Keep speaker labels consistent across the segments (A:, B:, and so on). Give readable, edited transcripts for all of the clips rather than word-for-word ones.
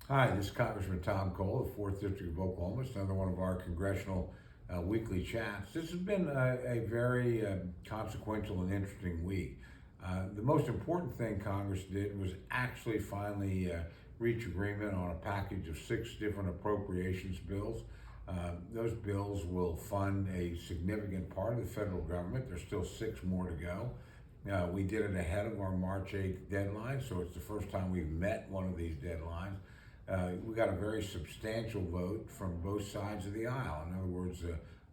A: Hi, this is Congressman Tom Cole, the 4th District of Oklahoma. It's another one of our congressional weekly chats. This has been a very consequential and interesting week. The most important thing Congress did was actually finally reach agreement on a package of 6 different appropriations bills. Those bills will fund a significant part of the federal government. There's still 6 more to go. We did it ahead of our March 8th deadline, so it's the first time we've met one of these deadlines. We got a very substantial vote from both sides of the aisle. In other words,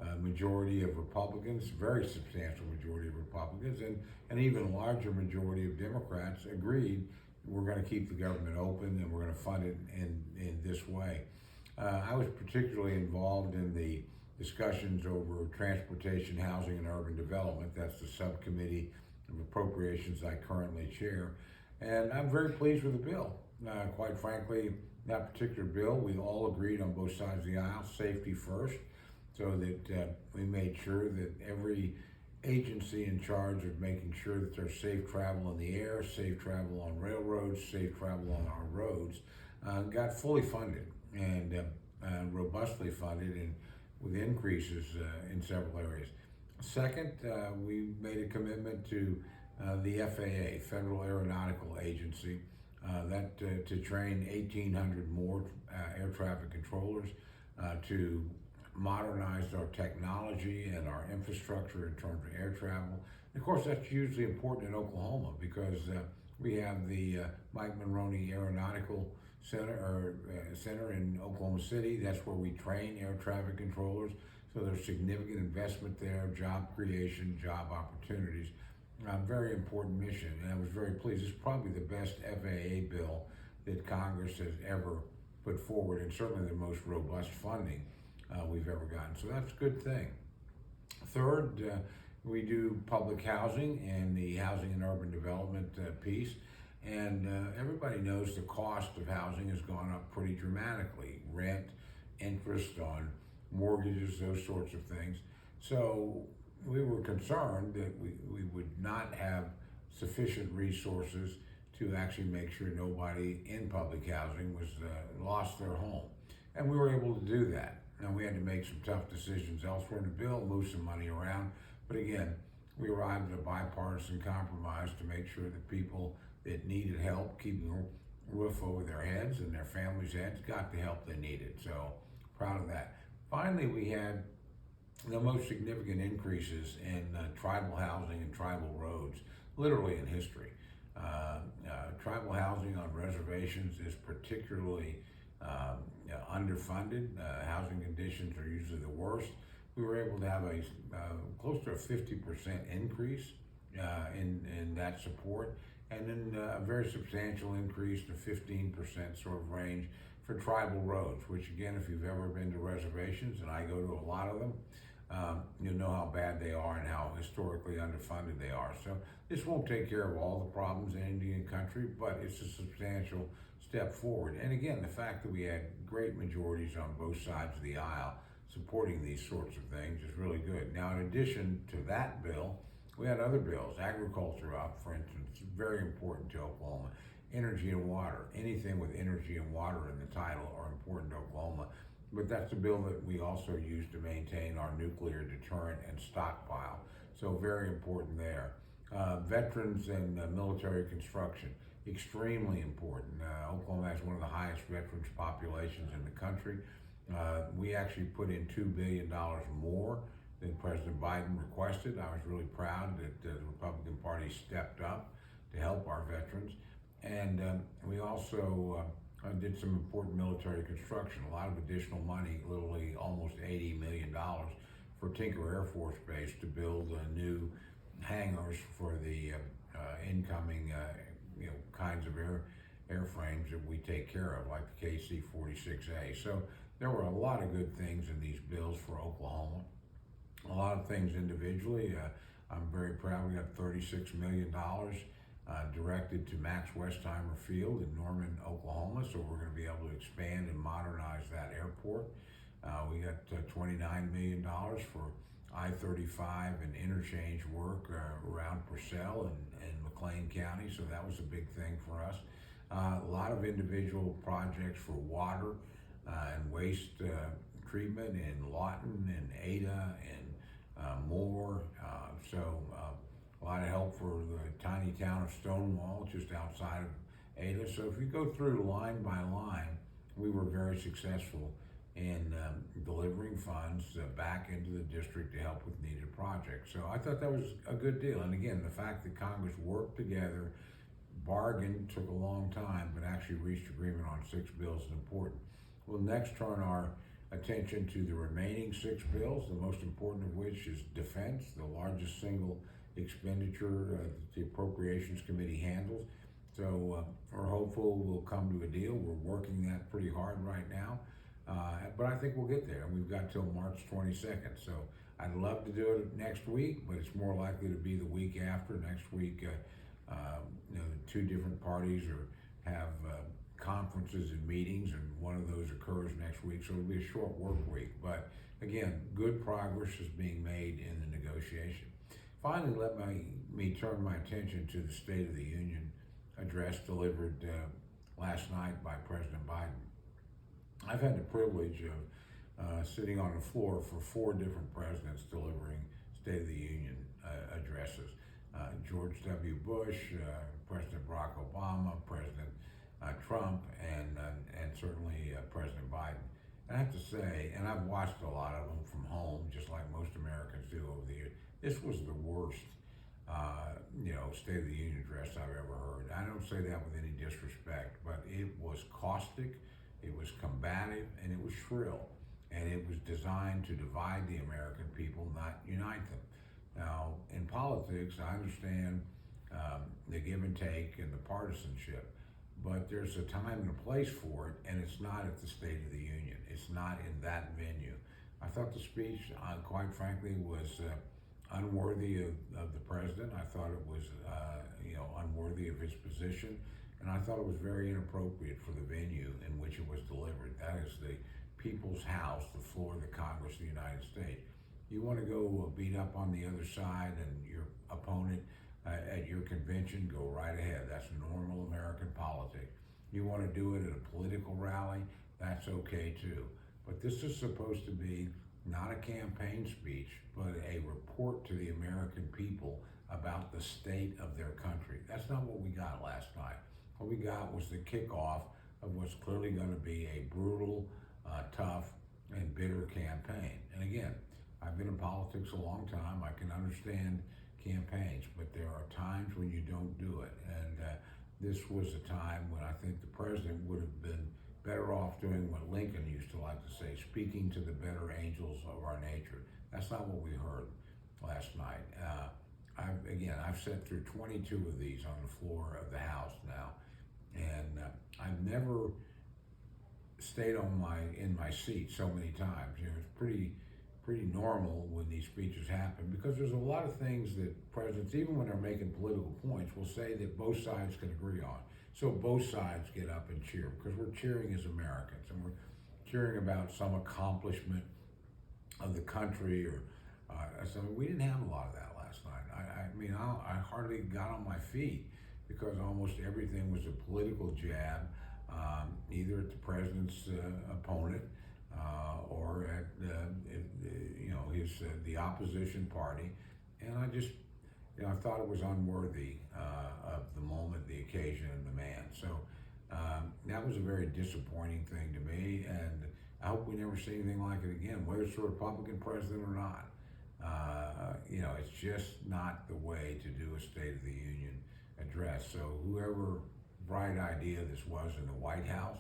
A: a majority of Republicans, very substantial majority of Republicans, and an even larger majority of Democrats agreed we're going to keep the government open and we're going to fund it in this way. I was particularly involved in the discussions over transportation, housing, and urban development. That's the subcommittee of appropriations I currently chair. And I'm very pleased with the bill. Quite frankly, that particular bill, we all agreed on both sides of the aisle, safety first, so that we made sure that every agency in charge of making sure that there's safe travel in the air, safe travel on railroads, safe travel on our roads, got fully funded and robustly funded and with increases in several areas. Second, we made a commitment to the FAA, Federal Aeronautical Agency, to train 1,800 more air traffic controllers, to modernize our technology and our infrastructure in terms of air travel. And of course, that's hugely important in Oklahoma because we have the Mike Monroney Aeronautical Center in Oklahoma City. That's where we train air traffic controllers. So there's significant investment there, job creation, job opportunities. Very important mission, and I was very pleased. It's probably the best FAA bill that Congress has ever put forward, and certainly the most robust funding we've ever gotten. So that's a good thing. Third, we do public housing and the housing and urban development piece. And everybody knows the cost of housing has gone up pretty dramatically. Rent, interest on mortgages, those sorts of things. So we were concerned that we would not have sufficient resources to actually make sure nobody in public housing was lost their home. And we were able to do that. Now we had to make some tough decisions elsewhere in the bill, move some money around. But again, we arrived at a bipartisan compromise to make sure that people that needed help keeping a roof over their heads and their families' heads got the help they needed. So proud of that. Finally, we had the most significant increases in tribal housing and tribal roads, literally in history. Tribal housing on reservations is particularly underfunded. Housing conditions are usually the worst. We were able to have a close to a 50% increase in that support, and then a very substantial increase to 15% sort of range for tribal roads, which again, if you've ever been to reservations, and I go to a lot of them, you'll know how bad they are and how historically underfunded they are. So this won't take care of all the problems in Indian country, but it's a substantial step forward. And again, the fact that we had great majorities on both sides of the aisle supporting these sorts of things is really good. Now, in addition to that bill, we had other bills. Agriculture up, for instance, very important to Oklahoma. Energy and water. Anything with energy and water in the title are important to Oklahoma. But that's a bill that we also use to maintain our nuclear deterrent and stockpile. So very important there. Veterans and military construction, extremely important. Oklahoma has one of the highest veterans populations in the country. We actually put in $2 billion more than President Biden requested. I was really proud that the Republican Party stepped up to help our veterans. And we also did some important military construction, a lot of additional money, literally almost $80 million for Tinker Air Force Base to build new hangars for the incoming kinds of airframes that we take care of, like the KC-46A. So there were a lot of good things in these bills for Oklahoma. A lot of things individually. I'm very proud we got $36 million directed to Max Westheimer Field in Norman, Oklahoma. So we're going to be able to expand and modernize that airport. We got $29 million for I-35 and interchange work around Purcell and McLean County. So that was a big thing for us. A lot of individual projects for water and waste treatment in Lawton and Ada and Moore. A lot of help for the tiny town of Stonewall, just outside of Ada. So if you go through line by line, we were very successful in delivering funds back into the district to help with needed projects. So I thought that was a good deal. And again, the fact that Congress worked together, bargained, took a long time, but actually reached agreement on 6 bills is important. We'll next turn our attention to the remaining 6 bills, the most important of which is defense, the largest single expenditure that the Appropriations Committee handles. So we're hopeful we'll come to a deal. We're working that pretty hard right now. But I think we'll get there. We've got till March 22nd. So I'd love to do it next week, but it's more likely to be the week after. Next week, the 2 different parties have conferences and meetings, and one of those occurs next week. So it'll be a short work week. But again, good progress is being made in the negotiation. Finally, let me turn my attention to the State of the Union address delivered last night by President Biden. I've had the privilege of sitting on the floor for 4 different presidents delivering State of the Union addresses. George W. Bush, President Barack Obama, President Trump, and certainly President Biden. And I have to say, and I've watched a lot of them from home, just like most Americans do over the years, this was the worst State of the Union address I've ever heard. I don't say that with any disrespect, but it was caustic, it was combative, and it was shrill. And it was designed to divide the American people, not unite them. Now, in politics, I understand the give and take and the partisanship, but there's a time and a place for it, and it's not at the State of the Union. It's not in that venue. I thought the speech, quite frankly, was unworthy of the president. I thought it was, unworthy of his position, and I thought it was very inappropriate for the venue in which it was delivered. That is the People's House, the floor of the Congress of the United States. You want to go beat up on the other side and your opponent at your convention, go right ahead. That's normal American politics. You want to do it at a political rally, that's okay too. But this is supposed to be not a campaign speech, but a report to the American people about the state of their country. That's not what we got last night. What we got was the kickoff of what's clearly going to be a brutal, tough, and bitter campaign. And again, I've been in politics a long time. I can understand campaigns, but there are times when you don't do it. And this was a time when I think the president would have been better off doing what Lincoln used to like to say, speaking to the better angels of our nature. That's not what we heard last night. I've sat through 22 of these on the floor of the House now, and I've never stayed in my seat so many times. It's pretty normal when these speeches happen, because there's a lot of things that presidents, even when they're making political points, will say that both sides can agree on. So both sides get up and cheer, because we're cheering as Americans, and we're cheering about some accomplishment of the country or something. We didn't have a lot of that last night. I hardly got on my feet, because almost everything was a political jab, either at the president's opponent or at the opposition party, and I thought it was unworthy of the moment, the occasion, and the man. So that was a very disappointing thing to me, and I hope we never see anything like it again, whether it's a Republican president or not. It's just not the way to do a State of the Union address. So whoever bright idea this was in the White House,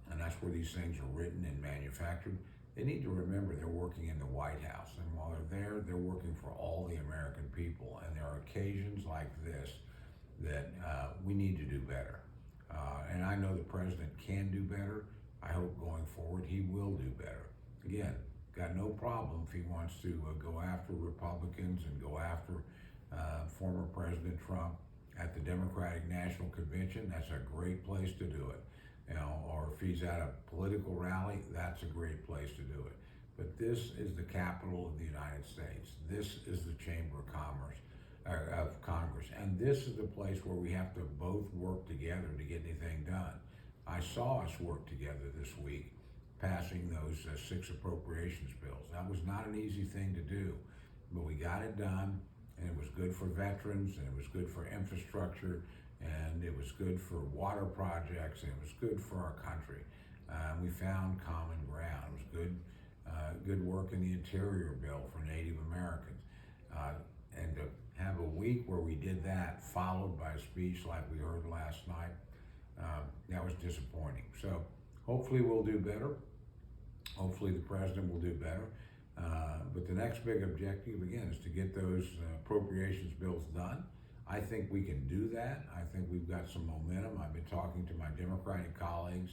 A: and that's where these things are written and manufactured, they need to remember they're working in the White House. And while they're there, they're working for all the American people. And there are occasions like this that we need to do better. And I know the president can do better. I hope going forward he will do better. Again, got no problem if he wants to go after Republicans and go after former President Trump at the Democratic National Convention. That's a great place to do it. Or if he's at a political rally, that's a great place to do it. But this is the capital of the United States. This is the Chamber of Commerce. of Congress. And this is the place where we have to both work together to get anything done. I saw us work together this week, passing those 6 appropriations bills. That was not an easy thing to do, but we got it done, and it was good for veterans, and it was good for infrastructure, and it was good for water projects, and it was good for our country. We found common ground. It was good work in the Interior bill for Native Americans. And to have a week where we did that, followed by a speech like we heard last night, that was disappointing. So hopefully we'll do better. Hopefully the president will do better. But the next big objective, again, is to get those appropriations bills done. I think we can do that. I think we've got some momentum. I've been talking to my Democratic colleagues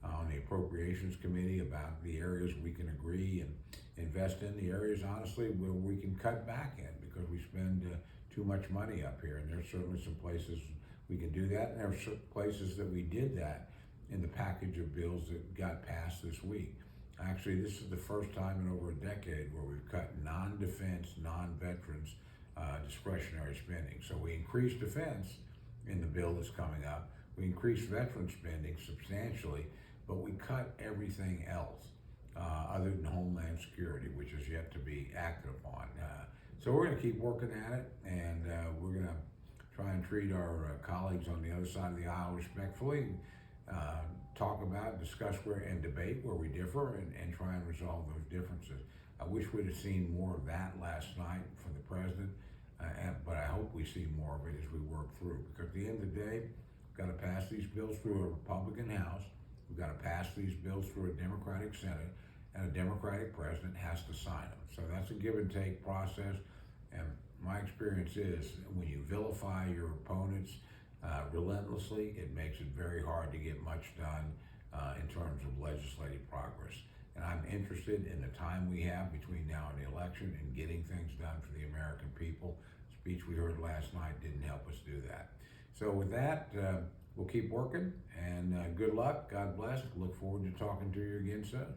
A: on the Appropriations Committee about the areas we can agree and invest in, the areas, honestly, where we can cut back in because we spend too much money up here. And there's certainly some places we can do that. And there are certain places that we did that in the package of bills that got passed this week. Actually, this is the first time in over a decade where we've cut non-defense, non-veterans discretionary spending. So we increased defense in the bill that's coming up. We increased veteran spending substantially, but we cut everything else other than Homeland Security, which is yet to be acted upon. So we're going to keep working at it, and we're going to try and treat our colleagues on the other side of the aisle respectfully, talk about, discuss and debate where we differ, and try and resolve those differences. I wish we'd have seen more of that last night from the president, but I hope we see more of it as we work through, because at the end of the day, we've got to pass these bills through a Republican House, we've got to pass these bills through a Democratic Senate, and a Democratic president has to sign them. So that's a give and take process, and my experience is when you vilify your opponents relentlessly, it makes it very hard to get much done in terms of legislative progress. And I'm interested in the time we have between now and the election in getting things done for the American people. The speech we heard last night didn't help us do that. So with that, we'll keep working, and good luck. God bless. Look forward to talking to you again soon.